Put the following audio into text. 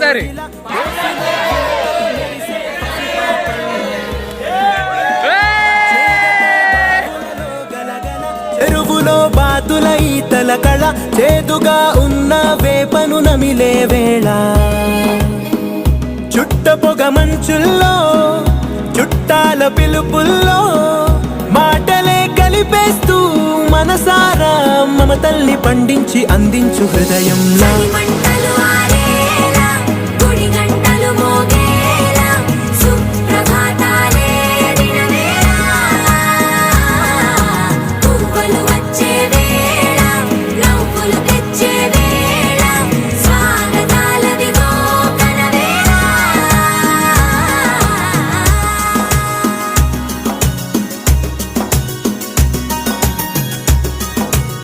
ఒకసారి. చెరువులో బాతుల ఈతల కళ, చేదుగా ఉన్న వేపను నమిలే వేళ, చుట్ట పొగ మంచుల్లో చుట్టాల పిలుపుల్లో మాటలే కలిపేస్తూ మనసారా మమతల్ని పండించి అందించు హృదయంలా.